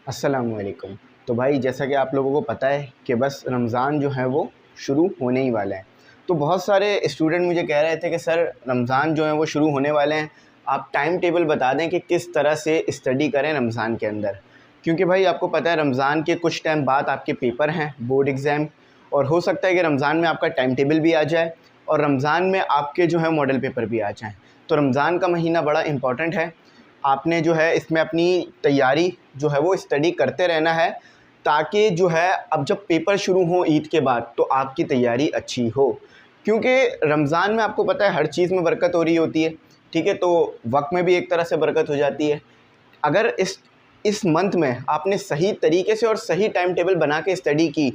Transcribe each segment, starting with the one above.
अस्सलामुअलैकुम। तो भाई जैसा कि आप लोगों को पता है कि बस रमज़ान जो है वो शुरू होने ही वाला है। तो बहुत सारे स्टूडेंट मुझे कह रहे थे कि सर रमज़ान जो है वो शुरू होने वाले हैं, आप टाइम टेबल बता दें कि किस तरह से स्टडी करें रमज़ान के अंदर। क्योंकि भाई आपको पता है रमज़ान के कुछ टाइम बाद आपके पेपर हैं, बोर्ड एग्ज़ाम, और हो सकता है कि रमज़ान में आपका टाइम टेबल भी आ जाए और रमज़ान में आपके जो है मॉडल पेपर भी आ जाएँ। तो रमज़ान का महीना बड़ा इम्पॉर्टेंट है। आपने जो है इसमें अपनी तैयारी जो है वो स्टडी करते रहना है, ताकि जो है अब जब पेपर शुरू हों ईद के बाद तो आपकी तैयारी अच्छी हो। क्योंकि रमज़ान में आपको पता है हर चीज़ में बरकत हो रही होती है, ठीक है? तो वक्त में भी एक तरह से बरकत हो जाती है। अगर इस मंथ में आपने सही तरीके से और सही टाइम टेबल बना के स्टडी की,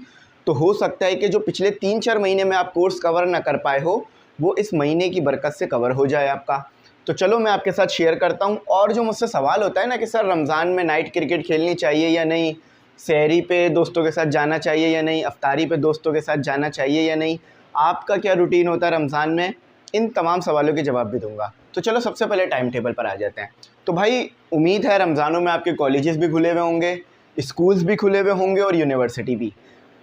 तो हो सकता है कि जो पिछले 3-4 महीने में आप कोर्स कवर ना कर पाए हो, वो इस महीने की बरकत से कवर हो जाए आपका। तो चलो मैं आपके साथ शेयर करता हूँ। और जो मुझसे सवाल होता है ना कि सर रमज़ान में नाइट क्रिकेट खेलनी चाहिए या नहीं, सहरी पे दोस्तों के साथ जाना चाहिए या नहीं, अफ्तारी पे दोस्तों के साथ जाना चाहिए या नहीं, आपका क्या रूटीन होता है रमज़ान में, इन तमाम सवालों के जवाब भी दूंगा। तो चलो सबसे पहले टाइम टेबल पर आ जाते हैं। तो भाई उम्मीद है रमज़ानों में आपके कॉलेजेस भी खुले हुए होंगे, स्कूल्स भी खुले हुए होंगे और यूनिवर्सिटी भी।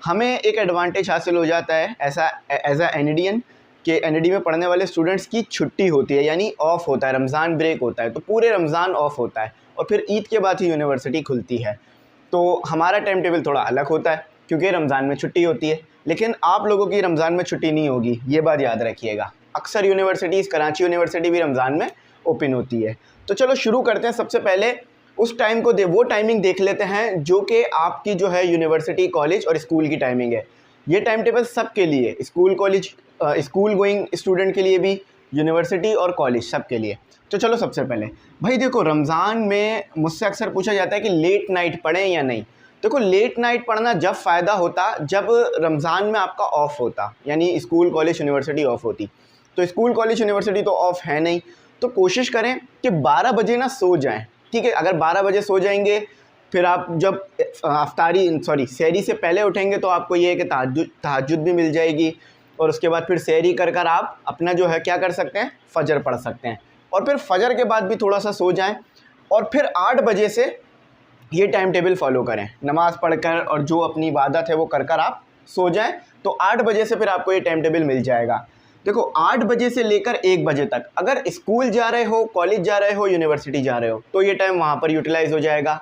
हमें एक एडवांटेज हासिल हो जाता है ऐसा एज अ एनडीएन कि एनडी में पढ़ने वाले स्टूडेंट्स की छुट्टी होती है, यानी ऑफ होता है, रमज़ान ब्रेक होता है, तो पूरे रमज़ान ऑफ होता है और फिर ईद के बाद ही यूनिवर्सिटी खुलती है। तो हमारा टाइम टेबल थोड़ा अलग होता है क्योंकि रमज़ान में छुट्टी होती है, लेकिन आप लोगों की रमज़ान में छुट्टी नहीं होगी, ये बात याद रखिएगा। अक्सर यूनिवर्सिटीज़, कराची यूनिवर्सिटी भी रमज़ान में ओपन होती है। तो चलो शुरू करते हैं। सबसे पहले उस टाइम को वो टाइमिंग देख लेते हैं जो कि आपकी जो है यूनिवर्सिटी, कॉलेज और स्कूल की टाइमिंग है। ये टाइम टेबल सब के लिए, school college, school going student के लिए भी, यूनिवर्सिटी और कॉलेज सब के लिए। तो चलो सबसे पहले भाई देखो, रमज़ान में मुझसे अक्सर पूछा जाता है कि लेट नाइट पढ़ें या नहीं। देखो लेट नाइट पढ़ना जब फ़ायदा होता जब रमज़ान में आपका ऑफ़ होता, यानी स्कूल कॉलेज यूनिवर्सिटी ऑफ़ होती। तो स्कूल कॉलेज यूनिवर्सिटी तो ऑफ़ है नहीं, तो कोशिश करें कि 12 बजे ना सो जाएं, ठीक है? अगर 12 बजे सो जाएंगे, फिर आप जब सहरी से पहले उठेंगे तो आपको ये है कि तहज्जुद भी मिल जाएगी, और उसके बाद फिर सहरी कर कर आप अपना जो है क्या कर सकते हैं, फ़जर पढ़ सकते हैं। और फिर फ़जर के बाद भी थोड़ा सा सो जाएं और फिर 8 बजे से ये टाइम टेबल फॉलो करें, नमाज़ पढ़कर और जो अपनी इबादत है वो कर कर आप सो जाएं। तो 8 बजे से फिर आपको ये टाइम टेबल मिल जाएगा। देखो 8 बजे से लेकर 1 बजे तक अगर स्कूल जा रहे हो, कॉलेज जा रहे हो, यूनिवर्सिटी जा रहे हो, तो ये टाइम वहाँ पर यूटिलाइज़ हो जाएगा।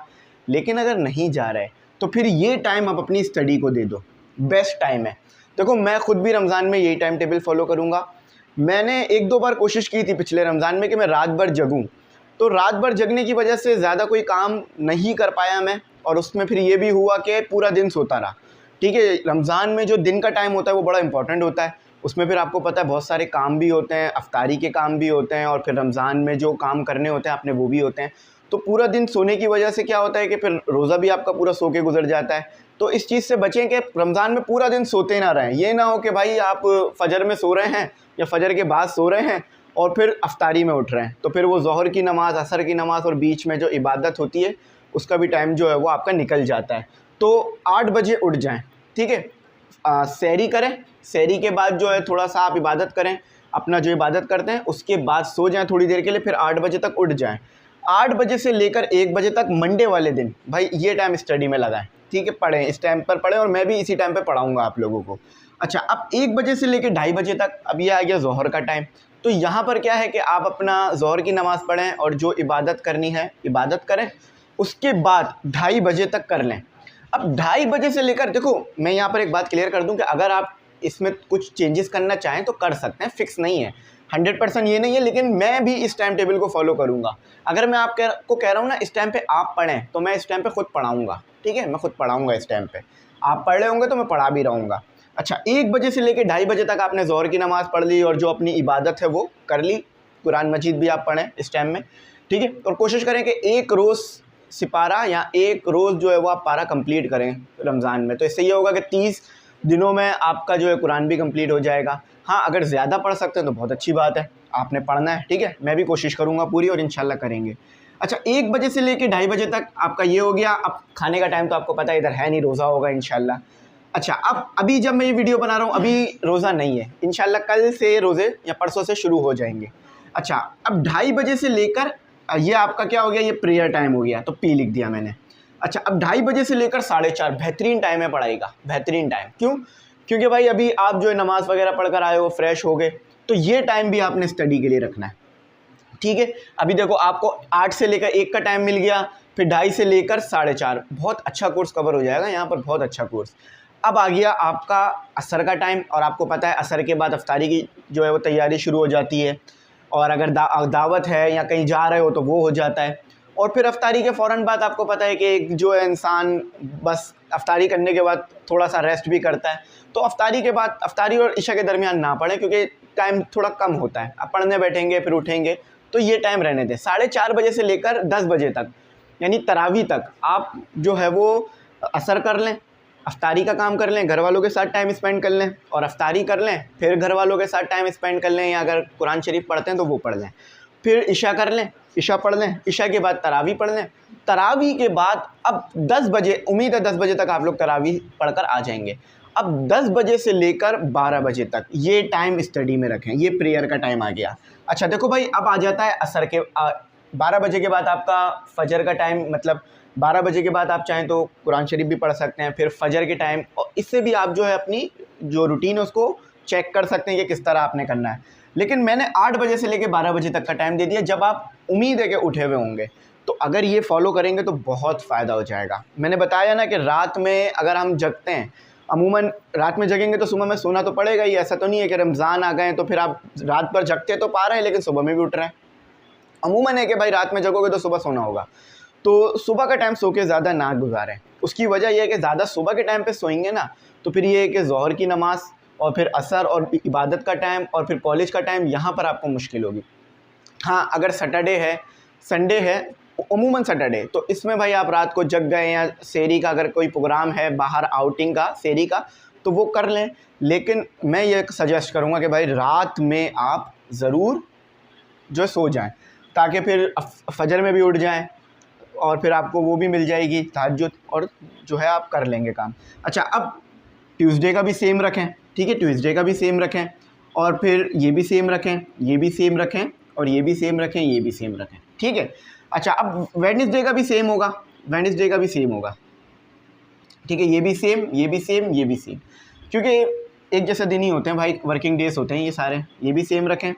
लेकिन अगर नहीं जा रहे तो फिर ये टाइम आप अपनी स्टडी को दे दो, बेस्ट टाइम है। देखो मैं ख़ुद भी रमज़ान में यही टाइम टेबल फॉलो करूँगा। मैंने 1-2 बार कोशिश की थी पिछले रमज़ान में कि मैं रात भर जगूँ, तो रात भर जगने की वजह से ज़्यादा कोई काम नहीं कर पाया मैं, और उसमें फिर ये भी हुआ कि पूरा दिन सोता रहा। ठीक है, रमज़ान में जो दिन का टाइम होता है वो बड़ा इंपॉर्टेंट होता है। उसमें फिर आपको पता है बहुत सारे काम भी होते हैं, अफ्तारी के काम भी होते हैं, और फिर रमज़ान में जो काम करने होते हैं आपने वो भी होते हैं। तो पूरा दिन सोने की वजह से क्या होता है कि फिर रोज़ा भी आपका पूरा सो के गुजर जाता है। तो इस चीज़ से बचें कि रमज़ान में पूरा दिन सोते ना रहें। ये ना हो कि भाई आप फ़जर में सो रहे हैं या फ़जर के बाद सो रहे हैं और फिर अफ्तारी में उठ रहे हैं, तो फिर वो ज़ोहर की नमाज़, असर की नमाज़ और बीच में जो इबादत होती है उसका भी टाइम जो है वो आपका निकल जाता है। तो 8 बजे उठ जाएँ, ठीक है? सहरी करें, सहरी के बाद जो है थोड़ा सा आप इबादत करें, अपना जो इबादत करते हैं उसके बाद सो जाएं थोड़ी देर के लिए, फिर 8 बजे तक उठ जाएं। 8 बजे से लेकर 1 बजे तक मंडे वाले दिन भाई ये टाइम स्टडी में लगाएं, ठीक है? पढ़ें, इस टाइम पर पढ़ें और मैं भी इसी टाइम पर पढ़ाऊँगा आप लोगों को। अच्छा, अब 1 बजे से लेकर 2:30 बजे तक, अब ये आ गया ज़ोहर का टाइम। तो यहाँ पर क्या है कि आप अपना ज़ोहर की नमाज़ पढ़ें और जो इबादत करनी है इबादत करें, उसके बाद 2:30 बजे तक कर लें। अब 2:30 बजे से लेकर, देखो मैं यहाँ पर एक बात क्लियर कर दूँ कि अगर आप इसमें कुछ चेंजेस करना चाहें तो कर सकते हैं, फ़िक्स नहीं है, 100% ये नहीं है, लेकिन मैं भी इस टाइम टेबल को फॉलो करूँगा। अगर मैं आपको कह रहा हूँ ना इस टाइम पे आप पढ़ें, तो मैं इस टाइम पे खुद पढ़ाऊँगा, ठीक है? मैं खुद पढ़ाऊँगा इस टाइम पे, आप पढ़ रहे होंगे तो मैं पढ़ा भी रहूँगा। अच्छा, 1 बजे से लेकर 2:30 बजे तक आपने ज़ोहर की नमाज़ पढ़ ली और जो अपनी इबादत है वो कर ली, कुरान मजीद भी आप पढ़ें इस टाइम में, ठीक है? और कोशिश करें कि एक रोज़ सिपारा या एक रोज़ जो है वो आप पारा कंप्लीट करें रमज़ान में। तो इससे ये होगा कि 30 दिनों में आपका जो है कुरान भी कंप्लीट हो जाएगा। हाँ, अगर ज़्यादा पढ़ सकते हैं तो बहुत अच्छी बात है, आपने पढ़ना है, ठीक है? मैं भी कोशिश करूँगा पूरी और इंशाल्लाह करेंगे। अच्छा, 1 बजे से लेकर 2:30 बजे तक आपका ये हो गया। अब खाने का टाइम तो आपको पता है इधर है नहीं, रोज़ा होगा इंशाल्लाह। अच्छा, अब अभी जब मैं ये वीडियो बना रहा हूँ अभी रोज़ा नहीं है, इंशाल्लाह कल से रोज़े या परसों से शुरू हो जाएंगे। अच्छा, अब 2:30 बजे से लेकर ये आपका क्या हो गया, ये प्रेयर टाइम हो गया, तो पी लिख दिया मैंने। अच्छा, अब 2:30 बजे से लेकर 4:30 बेहतरीन टाइम है पढ़ाई का, बेहतरीन टाइम। क्यों? क्योंकि भाई अभी आप जो है नमाज़ वगैरह पढ़कर आए हो, फ्रेश हो गए, तो ये टाइम भी आपने स्टडी के लिए रखना है, ठीक है। अभी देखो आपको 8 से लेकर 1 का टाइम मिल गया, फिर 2:30 से लेकर 4:30, बहुत अच्छा कोर्स कवर हो जाएगा यहाँ पर, बहुत अच्छा कोर्स। अब आ गया आपका असर का टाइम, और आपको पता है असर के बाद अफ्तारी की जो है वो तैयारी शुरू हो जाती है, और अगर दावत है या कहीं जा रहे हो तो वो हो जाता है। और फिर अफ्तारी के फ़ौरन बाद आपको पता है कि एक जो है इंसान बस अफ्तारी करने के बाद थोड़ा सा रेस्ट भी करता है। तो अफ्तारी के बाद, अफ्तारी और इशा के दरमियान ना पढ़ें, क्योंकि टाइम थोड़ा कम होता है। अब पढ़ने बैठेंगे फिर उठेंगे, तो ये टाइम रहने दें। 4:30 बजे से लेकर 10 बजे तक, यानी तरावी तक आप जो है वो असर कर लें, अफ्तारी का काम कर लें, घर वालों के साथ टाइम स्पेंड कर लें, और अफ्तारी कर लें, फिर घर वालों के साथ टाइम स्पेंड कर लें, या अगर कुरान शरीफ पढ़ते हैं तो वो पढ़ लें। फिर इशा कर लें, इशा पढ़ लें, इशा के बाद तरावी पढ़ लें। तरावी के बाद अब 10 बजे, उम्मीद है 10 बजे तक आप लोग तरावी पढ़कर आ जाएंगे। अब 10 बजे से लेकर 12 बजे तक ये टाइम स्टडी में रखें, ये प्रेयर का टाइम आ गया। अच्छा देखो भाई, अब आ जाता है असर के 12 बजे के बाद आपका फजर का टाइम, मतलब 12 बजे के बाद आप चाहें तो कुरान शरीफ भी पढ़ सकते हैं, फिर फजर के टाइम, और इससे भी आप जो है अपनी जो रूटीन है उसको चेक कर सकते हैं कि किस तरह आपने करना है। लेकिन मैंने 8 बजे से लेकर 12 बजे तक का टाइम दे दिया, जब आप उम्मीद है कि उठे हुए होंगे। तो अगर ये फॉलो करेंगे तो बहुत फ़ायदा हो जाएगा। मैंने बताया ना कि रात में अगर हम जगते हैं, अमूमन रात में जगेंगे तो सुबह में सोना तो पड़ेगा ही। ऐसा तो नहीं है कि रमज़ान आ गए तो फिर आप रात भर जगते तो पा रहे हैं लेकिन सुबह में भी उठ रहे हैं। अमूमन है कि भाई रात में जगोगे तो सुबह सोना होगा। तो सुबह का टाइम सो के ज़्यादा ना गुजारें। उसकी वजह यह है कि ज़्यादा सुबह के टाइम पे सोएंगे ना, तो फिर ये है कि ज़ोहर की नमाज़ और फिर असर और इबादत का टाइम और फिर कॉलेज का टाइम, यहाँ पर आपको मुश्किल होगी। हाँ, अगर सैटरडे है, संडे है, अमूमन सैटरडे, तो इसमें भाई आप रात को जग गए, या सेहरी का अगर कोई प्रोग्राम है बाहर आउटिंग का, सेहरी का, तो वो कर लें। लेकिन मैं ये सजेस्ट करूँगा कि भाई रात में आप ज़रूर जो सो जाएं, ताकि फिर फजर में भी उठ जाएं, और फिर आपको वो भी मिल जाएगी तहज्जुद, और जो है आप कर लेंगे काम। अच्छा, अब ट्यूसडे का भी सेम रखें, ठीक है, ट्यूसडे का भी सेम रखें, और फिर ये भी सेम रखें, ये भी सेम रखें, और ये भी सेम रखें, ये भी सेम रखें, ठीक है। अच्छा, अब वेडनेसडे का भी सेम होगा, वेडनेसडे का भी सेम होगा, ठीक है, ये भी सेम, ये भी सेम, ये भी सेम, क्योंकि एक जैसे दिन ही होते हैं भाई, वर्किंग डेज होते हैं ये सारे। ये भी सेम रखें,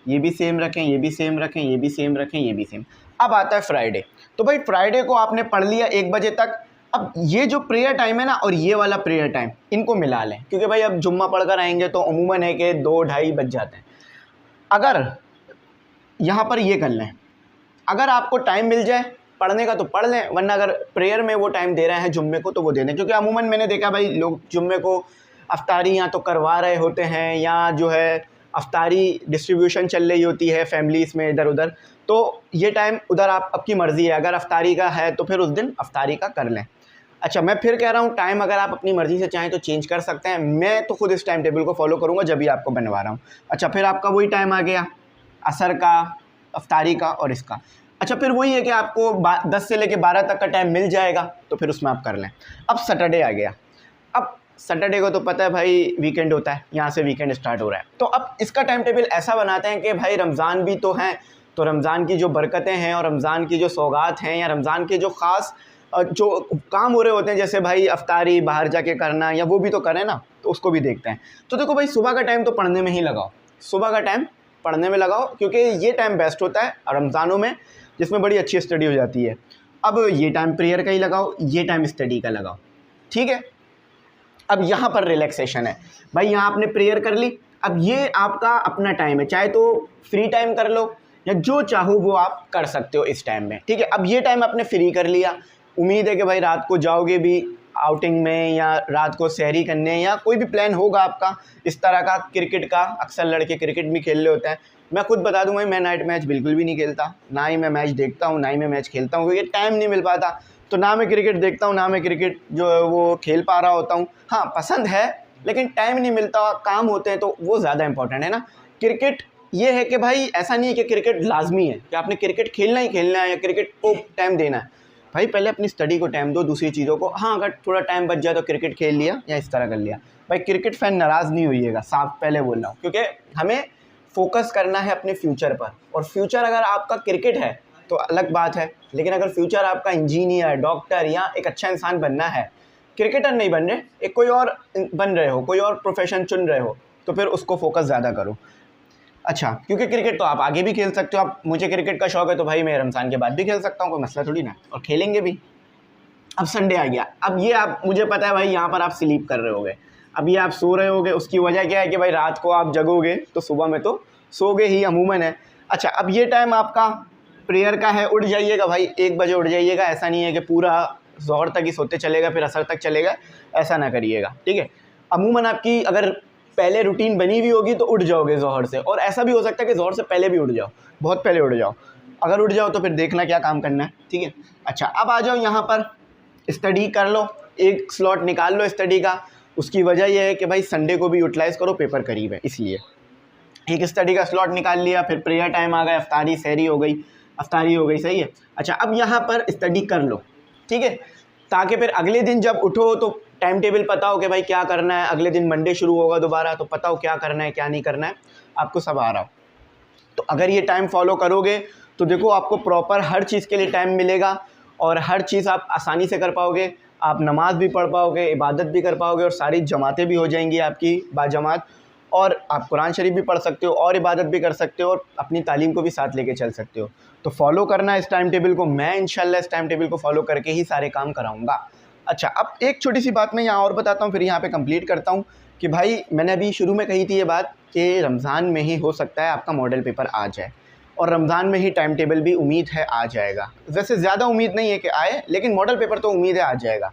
ये भी सेम रखें, ये भी सेम रखें, ये भी सेम रखें, ये भी सेम। अब आता है फ्राइडे। तो भाई फ्राइडे को आपने पढ़ लिया 1 बजे तक। अब ये जो प्रेयर टाइम है ना, और ये वाला प्रेयर टाइम, इनको मिला लें, क्योंकि भाई अब जुम्मा पढ़कर आएंगे तो अमूमन है कि 2-2:30 बज जाते हैं। अगर यहाँ पर ये कर लें, अगर आपको टाइम मिल जाए पढ़ने का तो पढ़ लें, वरना अगर प्रेयर में वो टाइम दे रहे हैं जुम्मे को तो वो दे दें। क्योंकि अमूमन मैंने देखा भाई लोग जुम्मे को अफ्तारी या तो करवा रहे होते हैं, या जो है अफ्तारी डिस्ट्रीब्यूशन चल रही होती है फैमिलीज़ में इधर उधर, तो ये टाइम उधर आप आपकी मर्ज़ी है। अगर अफ्तारी का है तो फिर उस दिन अफ्तारी का कर लें। अच्छा, मैं फिर कह रहा हूँ, टाइम अगर आप अपनी मर्ज़ी से चाहें तो चेंज कर सकते हैं। मैं तो खुद इस टाइम टेबल को फॉलो करूँगा जब भी आपको बनवा रहा हूँ। अच्छा, फिर आपका वही टाइम आ गया असर का, अफ्तारी का और इसका। अच्छा, फिर वही है कि आपको 10 से लेकर 12 तक का टाइम मिल जाएगा, तो फिर उसमें आप कर लें। अब सैटरडे आ गया। अब सैटरडे को तो पता है भाई वीकेंड होता है, यहाँ से वीकेंड स्टार्ट हो रहा है। तो अब इसका टाइम टेबल ऐसा बनाते हैं कि भाई रमज़ान भी तो हैं, तो रमज़ान की जो बरकतें हैं और रमज़ान की जो सौगात हैं, या रमज़ान के जो ख़ास जो काम हो रहे होते हैं, जैसे भाई अफ्तारी बाहर जाके करना, या वो भी तो करें ना, तो उसको भी देखते हैं। तो देखो भाई, सुबह का टाइम तो पढ़ने में ही लगाओ, सुबह का टाइम पढ़ने में लगाओ, क्योंकि ये टाइम बेस्ट होता है रमज़ानों में, जिसमें बड़ी अच्छी स्टडी हो जाती है। अब ये टाइम प्रेयर का ही लगाओ, ये टाइम स्टडी का लगाओ, ठीक है। अब यहाँ पर रिलैक्सेशन है भाई, यहाँ आपने प्रेयर कर ली, अब ये आपका अपना टाइम है, चाहे तो फ्री टाइम कर लो या जो चाहो वो आप कर सकते हो इस टाइम में, ठीक है। अब ये टाइम आपने फ्री कर लिया, उम्मीद है कि भाई रात को जाओगे भी आउटिंग में, या रात को सहरी करने, या कोई भी प्लान होगा आपका इस तरह का, क्रिकेट का। अक्सर लड़के क्रिकेट भी खेल रहे होते हैं। मैं खुद बता दूँ भाई, मैं नाइट मैच बिल्कुल भी नहीं खेलता, ना ही मैं मैच देखता हूँ, ना ही मैं मैच खेलता हूँ, क्योंकि टाइम नहीं मिल पाता। तो ना मैं क्रिकेट देखता हूँ, ना मैं क्रिकेट जो है वो खेल पा रहा होता हूँ। हाँ, पसंद है लेकिन टाइम नहीं मिलता, काम होते हैं, तो वो ज़्यादा इंपॉर्टेंट है ना। क्रिकेट ये है कि भाई ऐसा नहीं है कि क्रिकेट लाजमी है कि आपने क्रिकेट खेलना ही खेलना है, या क्रिकेट को टाइम देना है। भाई पहले अपनी स्टडी को टाइम दो, दूसरी चीज़ों को। हाँ, अगर थोड़ा टाइम बच जाए तो क्रिकेट खेल लिया या इस तरह कर लिया। भाई क्रिकेट फ़ैन नाराज़ नहीं होइएगा, साफ पहले बोल रहा हूँ, क्योंकि हमें फोकस करना है अपने फ्यूचर पर, और फ्यूचर अगर आपका क्रिकेट है तो अलग बात है। लेकिन अगर फ्यूचर आपका इंजीनियर, डॉक्टर या एक अच्छा इंसान बनना है, क्रिकेटर नहीं बन रहे, एक कोई और बन रहे हो, कोई और प्रोफेशन चुन रहे हो, तो फिर उसको फोकस ज़्यादा करो। अच्छा, क्योंकि क्रिकेट तो आप आगे भी खेल सकते हो। आप, मुझे क्रिकेट का शौक है तो भाई मैं रमज़ान के बाद भी खेल सकता हूँ, कोई मसला थोड़ी ना, और खेलेंगे भी। अब संडे आ गया, अब ये आप, मुझे पता है भाई यहाँ पर आप स्लीप कर रहे होगे, अब ये आप सो रहे होगे, उसकी वजह क्या है कि भाई रात को आप जगोगे तो सुबह में तो सोगे ही अमूमन है। अच्छा, अब ये टाइम आपका प्रेयर का है, उठ जाइएगा भाई, 1 बजे उठ जाइएगा। ऐसा नहीं है कि पूरा ज़ोहर तक ही सोते चलेगा फिर असर तक चलेगा, ऐसा ना करिएगा, ठीक है। अमूमन आपकी अगर पहले रूटीन बनी हुई होगी तो उठ जाओगे ज़ोहर से, और ऐसा भी हो सकता है कि ज़ोहर से पहले भी उठ जाओ, बहुत पहले उठ जाओ। अगर उठ जाओ तो फिर देखना क्या काम करना है, ठीक है। अच्छा, अब आ जाओ यहाँ पर, स्टडी कर लो, एक स्लॉट निकाल लो स्टडी का। उसकी वजह यह है कि भाई संडे को भी यूटिलाइज़ करो, पेपर करीब है इसलिए एक स्टडी का स्लॉट निकाल लिया। फिर प्रेयर टाइम आ गया, अफ्तारी सहरी हो गई, अफ्तारी हो गई, सही है। अच्छा, अब यहाँ पर स्टडी कर लो, ठीक है, ताकि फिर अगले दिन जब उठो तो टाइम टेबल पता हो कि भाई क्या करना है। अगले दिन मंडे शुरू होगा दोबारा, तो पता हो क्या करना है क्या नहीं करना है, आपको सब आ रहा हो। तो अगर ये टाइम फॉलो करोगे तो देखो आपको प्रॉपर हर चीज़ के लिए टाइम मिलेगा, और हर चीज़ आप आसानी से कर पाओगे। आप नमाज भी पढ़ पाओगे, इबादत भी कर पाओगे, और सारी जमातें भी हो जाएंगी आपकी बाजमात, और आप कुरान शरीफ भी पढ़ सकते हो और इबादत भी कर सकते हो, और अपनी तालीम को भी साथ लेके चल सकते हो। तो फॉलो करना इस टाइम टेबल को, मैं इंशाल्लाह इस टाइम टेबल को फॉलो करके ही सारे काम कराऊंगा। अच्छा, अब एक छोटी सी बात मैं यहाँ और बताता हूँ, फिर यहाँ पे कंप्लीट करता हूँ कि भाई मैंने अभी शुरू में कही थी ये बात कि रमज़ान में ही हो सकता है आपका मॉडल पेपर आ जाए, और रमज़ान में ही टाइम टेबल भी उम्मीद है आ जाएगा। वैसे ज़्यादा उम्मीद नहीं है कि आए, लेकिन मॉडल पेपर तो उम्मीद है आ जाएगा,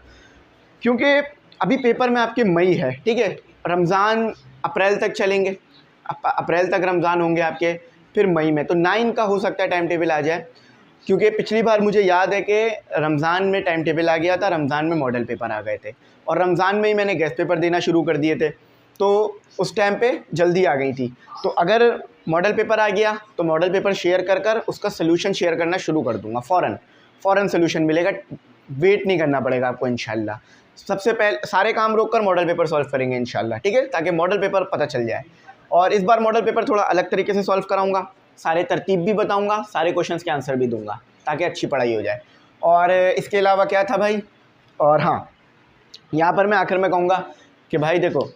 क्योंकि अभी पेपर में आपके मई है, ठीक है, रमज़ान अप्रैल तक चलेंगे, अप्रैल तक रमज़ान होंगे आपके, फिर मई में तो 9 का हो सकता है टाइम टेबल आ जाए। क्योंकि पिछली बार मुझे याद है कि रमज़ान में टाइम टेबल आ गया था, रमज़ान में मॉडल पेपर आ गए थे, और रमज़ान में ही मैंने गेस्ट पेपर देना शुरू कर दिए थे, तो उस टाइम पे जल्दी आ गई थी। तो अगर मॉडल पेपर आ गया तो मॉडल पेपर शेयर कर कर उसका सलूशन शेयर करना शुरू कर दूंगा, फ़ौरन सलूशन मिलेगा, वेट नहीं करना पड़ेगा आपको इंशाल्लाह। सबसे पहले सारे काम रोक कर मॉडल पेपर सॉल्व करेंगे इंशाल्लाह, ठीक है, ताकि मॉडल पेपर पता चल जाए। और इस बार मॉडल पेपर थोड़ा अलग तरीके से सॉल्व कराऊंगा, सारे तरतीब भी बताऊंगा, सारे क्वेश्चंस के आंसर भी दूंगा, ताकि अच्छी पढ़ाई हो जाए। और इसके अलावा क्या था भाई, और हाँ, यहाँ पर मैं आखिर में कहूँगा कि भाई देखो,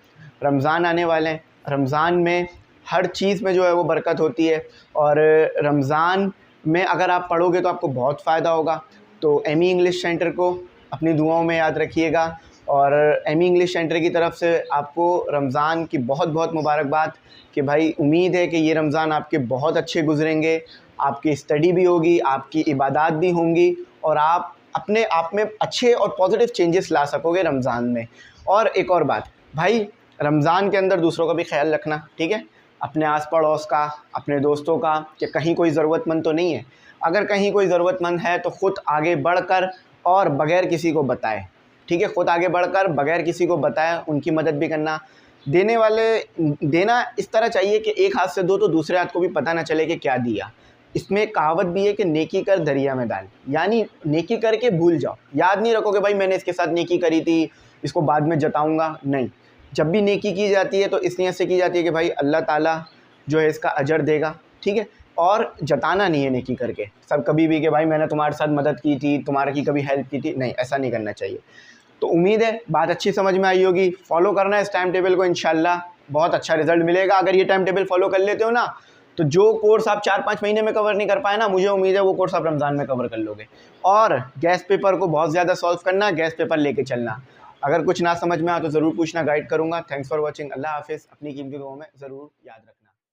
रमज़ान आने वाले हैं, रमज़ान में हर चीज़ में जो है वो बरकत होती है, और रमज़ान में अगर आप पढ़ोगे तो आपको बहुत फ़ायदा होगा। तो एमी इंग्लिश सेंटर को अपनी दुआओं में याद रखिएगा, और एमी इंग्लिश सेंटर की तरफ से आपको रमज़ान की बहुत बहुत मुबारकबाद कि भाई उम्मीद है कि ये रमज़ान आपके बहुत अच्छे गुजरेंगे, आपकी स्टडी भी होगी, आपकी इबादत भी होंगी, और आप अपने आप में अच्छे और पॉजिटिव चेंजेस ला सकोगे रमज़ान में। और एक और बात भाई, रमज़ान के अंदर दूसरों का भी ख्याल रखना, ठीक है, अपने आस पड़ोस का, अपने दोस्तों का, कि कहीं कोई ज़रूरतमंद तो नहीं है। अगर कहीं कोई ज़रूरतमंद है तो ख़ुद आगे बढ़कर और बग़ैर किसी को बताए, ठीक है, ख़ुद आगे बढ़कर बग़ैर किसी को बताए उनकी मदद भी करना। देना इस तरह चाहिए कि एक हाथ से दो तो दूसरे हाथ को भी पता ना चले कि क्या दिया। इसमें कहावत भी है कि नेकी कर दरिया में डाल, यानी नेकी करके भूल जाओ, याद नहीं रखो कि भाई मैंने इसके साथ नेकी करी थी, इसको बाद में जताऊँगा, नहीं। जब भी नेकी की जाती है तो इस नीयत से की जाती है कि भाई अल्लाह ताला जो है इसका अजर देगा, ठीक है, और जताना नहीं है नेकी करके सब कभी भी कि भाई मैंने तुम्हारे साथ मदद की थी, तुम्हारे की कभी हेल्प की थी, नहीं, ऐसा नहीं करना चाहिए। तो उम्मीद है बात अच्छी समझ में आई होगी। फॉलो करना है इस टाइम टेबल को, इंशाल्लाह बहुत अच्छा रिजल्ट मिलेगा। अगर ये टाइम टेबल फॉलो कर लेते हो ना, तो जो कोर्स आप 4-5 महीने में कवर नहीं कर पाए ना, मुझे उम्मीद है वो कोर्स आप रमज़ान में कवर कर लोगे। और गैस पेपर को बहुत ज़्यादा सॉल्व करना, गैस पेपर लेके चलना। अगर कुछ ना समझ में आ तो ज़रूर पूछना, गाइड करूँगा। थैंक्स फॉर वॉचिंग, अल्लाह हाफिज़। अपनी कीमती दुआओं में ज़रूर याद रखना।